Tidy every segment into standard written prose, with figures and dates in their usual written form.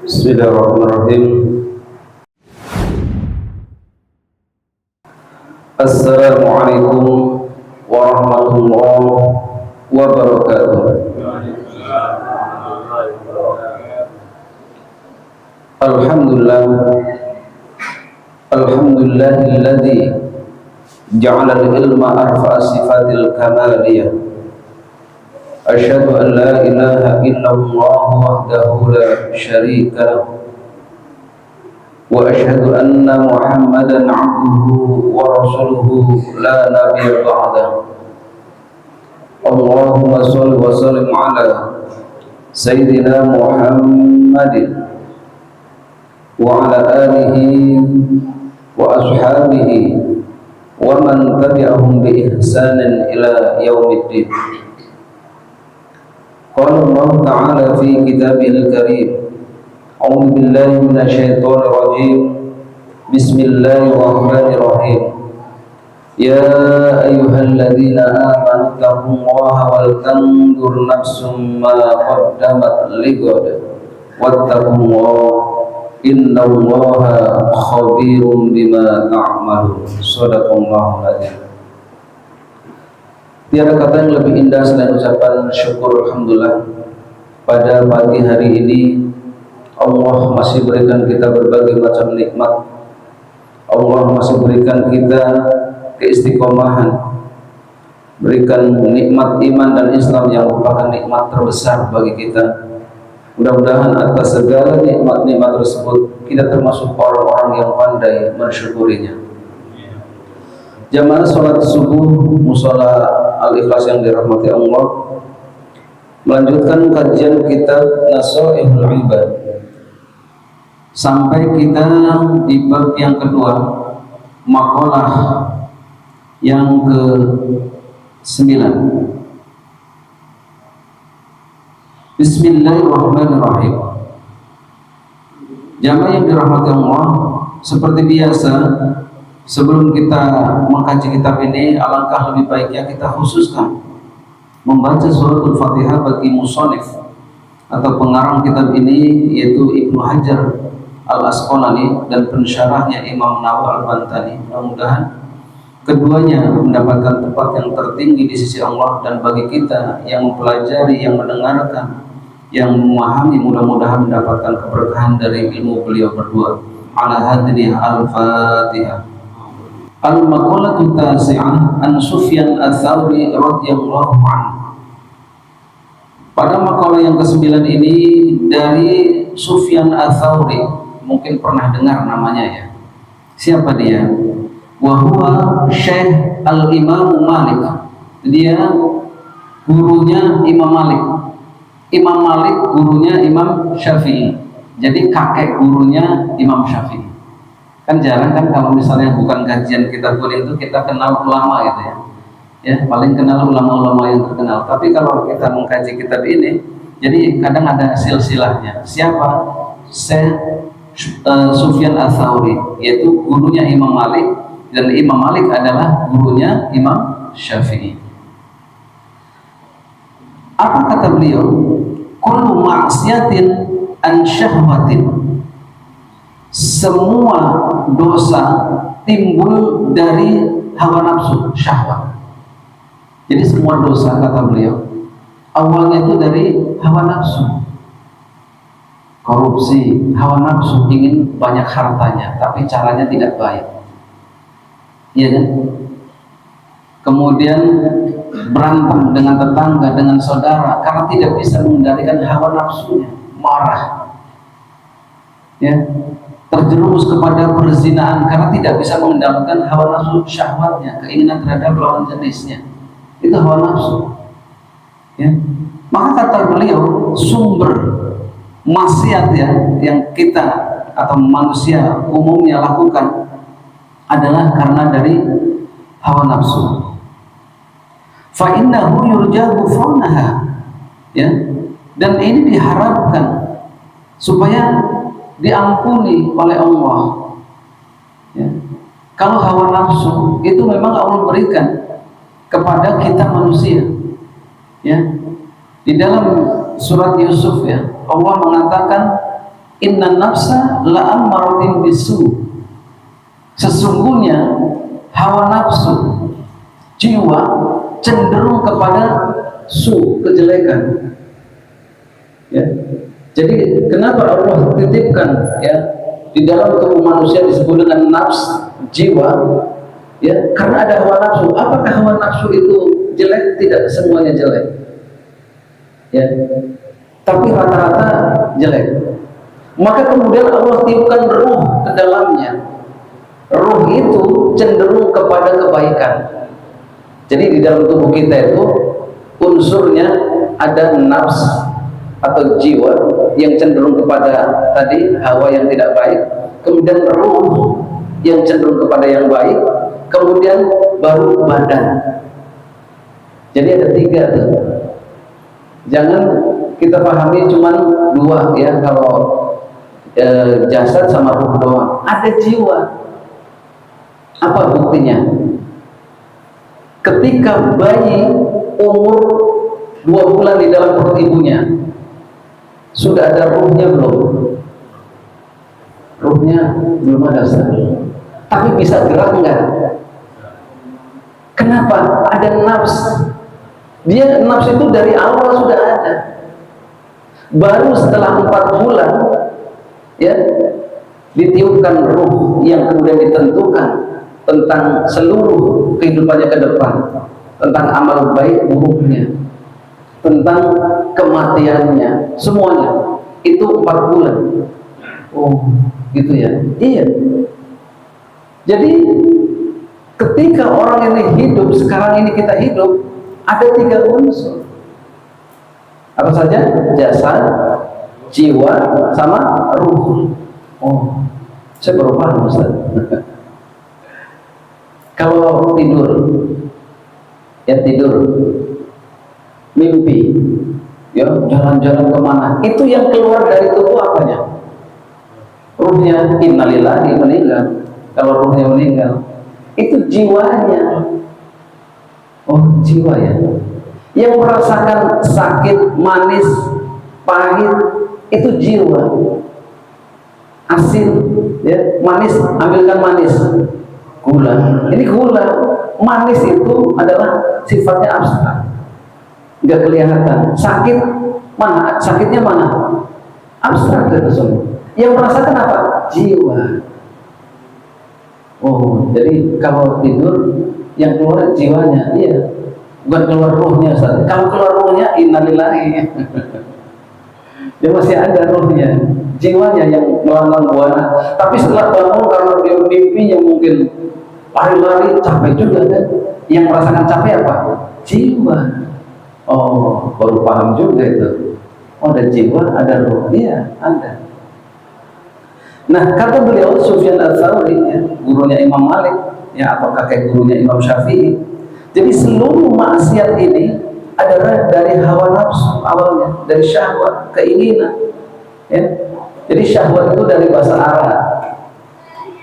Bismillahirrahmanirrahim. Assalamualaikum warahmatullahi wabarakatuh. Alhamdulillahilladzi ja'ala al-ilma arfa'a sifatil kamaliyah. Asyhadu an la ilaha illallah wahdahu la syarika lahu wa asyhadu anna Muhammadan 'abduhu wa rasuluhu la nabiyya ba'dahu. Allahumma shalli wa sallim ala sayyidina Muhammadin wa ala alihi wa ashabihi wa man tabi'ahum bi ihsanin ila yaumiddin. Qala Allah Ta'ala fi Kitabihil Karim. A'udzu billahi minasy syaithanir rajim. Bismillahirrahmanirrahim. Ya ayyuhalladzina amanu taqullaha wal tanzur nafsum ma qaddamat lighad wattaqullaha innallaha khabirum bima ta'malun. Shadaqallahul adzim. Tiada kata yang lebih indah selain ucapan syukur alhamdulillah. Pada pagi hari ini Allah masih berikan kita berbagai macam nikmat. Allah masih berikan kita keistiqomahan, berikan nikmat iman dan Islam yang merupakan nikmat terbesar bagi kita. Mudah-mudahan atas segala nikmat-nikmat tersebut kita termasuk orang-orang yang pandai mensyukurinya. Jamaah sholat subuh mushola Al-Ikhlas yang dirahmati Allah, melanjutkan kajian kitab Nasaihul Ibad sampai kita di bab yang kedua, makalah yang ke-9. Bismillahirrahmanirrahim. Jamaah yang dirahmati Allah, seperti biasa sebelum kita mengkaji kitab ini, alangkah lebih baiknya kita khususkan membaca suratul Fatihah bagi musonif atau pengarang kitab ini, yaitu Ibnu Hajar Al-Asqalani dan pensyarahnya Imam Nawawi Al-Bantani. Mudah-mudahan keduanya mendapatkan tempat yang tertinggi di sisi Allah, dan bagi kita yang mempelajari, yang mendengarkan, yang memahami, mudah-mudahan mendapatkan keberkahan dari ilmu beliau berdua. Ala hadri al-Fatihah. Al-maqalatu tasi'ah an Sufyan ats-Tsauri radhiyallahu anhu. Pada makalah yang ke-9 ini dari Sufyan ats-Tsauri, mungkin pernah dengar namanya ya. Siapa dia? Wa huwa Syekh Al-Imam Malik. Dia gurunya Imam Malik. Imam Malik gurunya Imam Syafi'i. Jadi kakek gurunya Imam Syafi'i. Kan jarang kan kalau misalnya bukan kajian kitab itu kita kenal ulama gitu ya. Ya, paling kenal ulama-ulama yang terkenal. Tapi kalau kita mengkaji kitab ini, jadi kadang ada silsilahnya. Siapa? Syekh Sufyan ats-Tsauri, yaitu gurunya Imam Malik, dan Imam Malik adalah gurunya Imam Syafi'i. Apa kata beliau? Kullu ma'siyatin an syahwatin. Semua dosa timbul dari hawa nafsu, syahwat. Jadi semua dosa, kata beliau, awalnya itu dari hawa nafsu. Korupsi, hawa nafsu, ingin banyak hartanya, tapi caranya tidak baik. Iya kan? Kemudian berantem dengan tetangga, dengan saudara, karena tidak bisa mengendalikan hawa nafsunya, marah. Ya, terjerumus kepada perzinaan karena tidak bisa mengendalikan hawa nafsu syahwatnya, keinginan terhadap lawan jenisnya. Itu hawa nafsu. Ya. Maka kata beliau, sumber maksiat ya yang kita atau manusia umumnya lakukan adalah karena dari hawa nafsu. Fa innahu yurjahu faunaha. Ya. Dan ini diharapkan supaya diampuni oleh Allah. Ya. Kalau hawa nafsu itu memang Allah berikan kepada kita manusia. Ya. Di dalam surat Yusuf ya, Allah mengatakan Inna nafsa la'ammaratin bisu. Sesungguhnya hawa nafsu, jiwa cenderung kepada kejelekan. Ya. Jadi kenapa Allah titipkan ya di dalam tubuh manusia disebut dengan nafs, jiwa, ya karena ada hawa nafsu. Apakah hawa nafsu itu jelek? Tidak semuanya jelek, ya, tapi rata-rata jelek. Maka kemudian Allah tiupkan ruh ke dalamnya. Ruh itu cenderung kepada kebaikan. Jadi di dalam tubuh kita itu unsurnya ada nafs atau jiwa yang cenderung kepada tadi hawa yang tidak baik, kemudian ruh yang cenderung kepada yang baik, kemudian baru badan. Jadi ada 3 tuh. Jangan kita pahami cuma 2 ya, kalau jasad sama ruh doang. Ada jiwa. Apa buktinya? Ketika bayi umur 2 bulan di dalam perut ibunya, sudah ada ruhnya belum? Ruhnya belum ada, tapi bisa gerak enggak? Kenapa? Ada nafs. Dia nafs itu dari awal sudah ada. Baru setelah 4 bulan ya ditiupkan ruh yang kemudian ditentukan tentang seluruh kehidupannya ke depan, tentang amal baik buruknya, tentang kematiannya, semuanya itu 4 bulan. Oh gitu ya. Iya. Jadi ketika orang ini hidup, sekarang ini kita hidup, ada 3 unsur. Apa saja? Jasad, jiwa, sama ruh. Oh, saya baru paham, Ustaz. Kalau tidur, ya tidur, mimpi, ya jalan-jalan kemana, itu yang keluar dari tubuh apanya? Ruhnya. Innalillahi, meninggal. Kalau ruhnya meninggal, itu jiwanya. Oh, jiwa ya. Yang merasakan sakit, manis, pahit, itu jiwa. Asin, ya, manis, ambilkan manis. Gula, ini gula. Manis itu adalah sifatnya abstrak, nggak kelihatan. Sakit mana? Sakitnya mana? Abstrak itu semua. Yang merasakan apa? Jiwa. Oh, jadi kalau tidur yang keluar jiwanya, iya, bukan keluar ruhnya. Kalau keluar ruhnya, innalillahi. Dia masih ada ruhnya, jiwanya yang melanglang buana. Tapi setelah bangun karena dia mimpinya mungkin lari-lari, capek juga kan? Yang merasakan capek apa? Jiwa. Oh, baru paham juga itu. Oh, ada jiwa, ada ruh. Iya, ada. Nah, kata beliau Sufyan Ats-Tsauri, ya, gurunya Imam Malik, ya, atau kakek gurunya Imam Syafi'i. Jadi seluruh maksiat ini adalah dari hawa nafsu awalnya, dari syahwat, keinginan. Ya. Jadi syahwat itu dari bahasa Arab,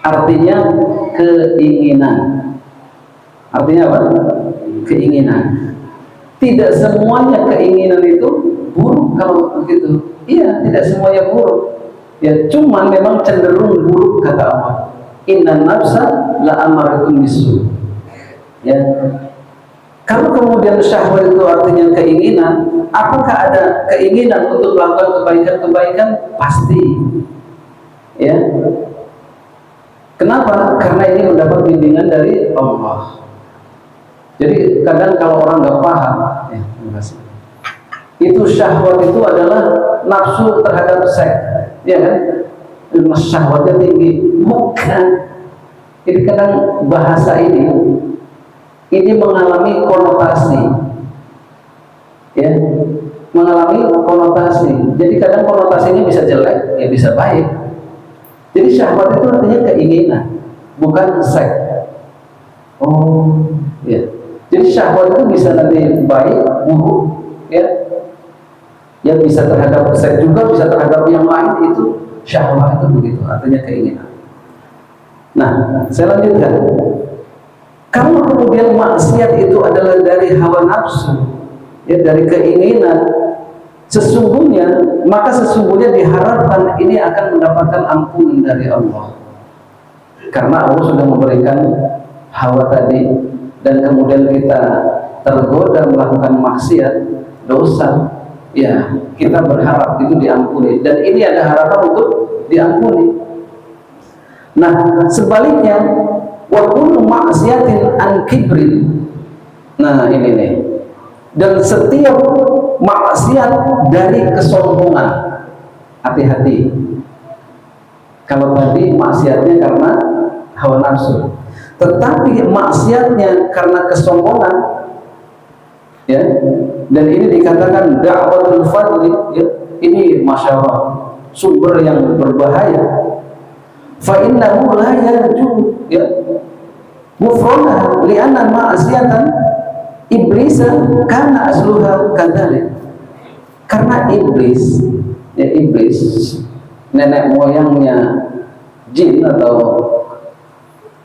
artinya keinginan. Artinya apa? Keinginan. Tidak semuanya keinginan itu buruk kalau begitu. Iya, tidak semuanya buruk. Ya, cuman memang cenderung buruk kata Allah. Inna nafsa la'amaratun bisu. Ya. Kalau kemudian syahwat itu artinya keinginan, apakah ada keinginan untuk melakukan kebaikan-kebaikan? Pasti. Ya. Kenapa? Karena ini mendapat bimbingan dari Allah. Jadi kadang kalau orang nggak paham, ya, terima kasih. Itu syahwat itu adalah nafsu terhadap seks, ya kan? Syahwatnya tinggi, bukan. Jadi kadang bahasa ini mengalami konotasi, ya, mengalami konotasi. Jadi kadang konotasinya bisa jelek, ya bisa baik. Jadi syahwat itu artinya keinginan, bukan seks. Oh, ya. Jadi syahwat itu bisa nanti baik, buruk, ya. Yang bisa terhadap seks juga, bisa terhadap yang lain, itu syahwat itu begitu, artinya keinginan. Nah, saya lanjutkan. Kalau kemudian maksiat itu adalah dari hawa nafsu, ya, dari keinginan, Sesungguhnya, maka sesungguhnya diharapkan ini akan mendapatkan ampunan dari Allah, karena Allah sudah memberikan hawa tadi, dan kemudian kita tergoda melakukan maksiat, dosa, ya kita berharap itu diampuni, dan ini ada harapan untuk diampuni. Nah, sebaliknya, wa kullu ma'siyatin an kibrin. Nah, ini nih. Dan setiap maksiat dari kesombongan. Hati-hati. Kalau tadi maksiatnya karena hawa nafsu, tetapi maksiatnya karena kesombongan, ya. Dan ini dikatakan da'watul fadli, ya. Ini masya Allah sumber yang berbahaya. Fa innahu la yarju, ya, ghufrana li'anna ma'siyatan iblisa kana asluha kadzalik. Karena iblis, ya, iblis nenek moyangnya jin atau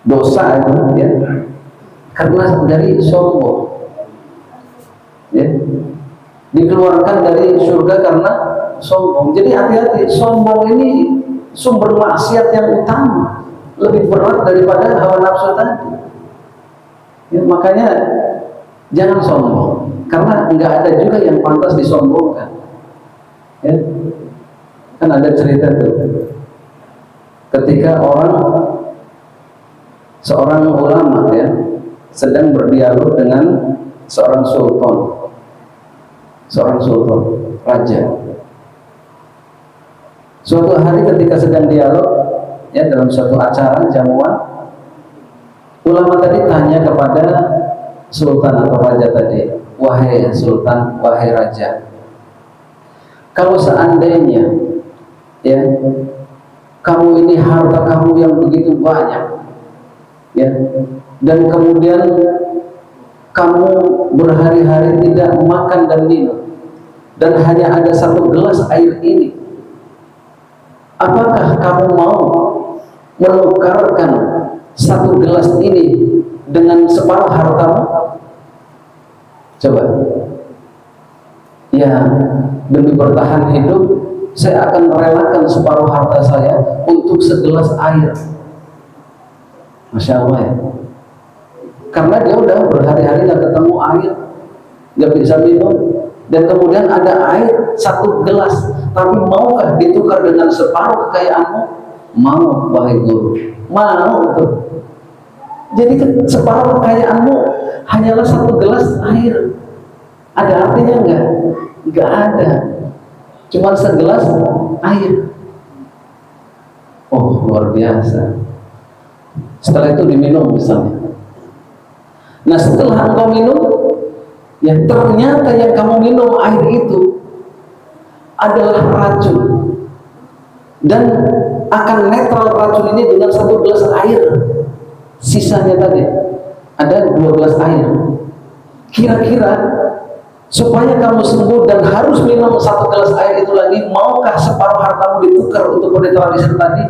dosa itu, ya, karena dari sombong, ya, dikeluarkan dari surga karena sombong. Jadi hati-hati, sombong ini sumber maksiat yang utama, lebih berat daripada hawa nafsu tadi, ya. Makanya jangan sombong, karena nggak ada juga yang pantas disombongkan, ya. Kan ada cerita tuh, ketika seorang ulama, ya, sedang berdialog dengan seorang sultan, raja. Suatu hari ketika sedang dialog, ya, dalam suatu acara jamuan, ulama tadi tanya kepada sultan atau raja tadi, wahai sultan, wahai raja, kalau seandainya, ya, kamu ini harta kamu yang begitu banyak, ya, dan kemudian kamu berhari-hari tidak makan dan minum, dan hanya ada satu gelas air ini, apakah kamu mau menukarkan satu gelas ini dengan separuh hartamu? Coba. Ya, demi bertahan hidup, saya akan merelakan separuh harta saya untuk segelas air. Masya Allah, ya. Karena dia udah berhari-hari nggak ketemu air, nggak bisa minum, dan kemudian ada air satu gelas, tapi maukah ditukar dengan separuh kekayaanmu? Mau, wahai guru, mau tuh. Jadi separuh kekayaanmu hanyalah satu gelas air. Ada artinya enggak? Enggak ada. Cuma segelas air. Oh, luar biasa. Setelah itu diminum misalnya. Nah, setelah engkau minum, ya, ternyata yang kamu minum air itu adalah racun, dan akan netral racun ini dengan satu gelas air. Sisanya tadi ada 2 gelas air. Kira-kira supaya kamu sembuh dan harus minum satu gelas air itu lagi, maukah separuh hartamu ditukar untuk menetralisir tadi?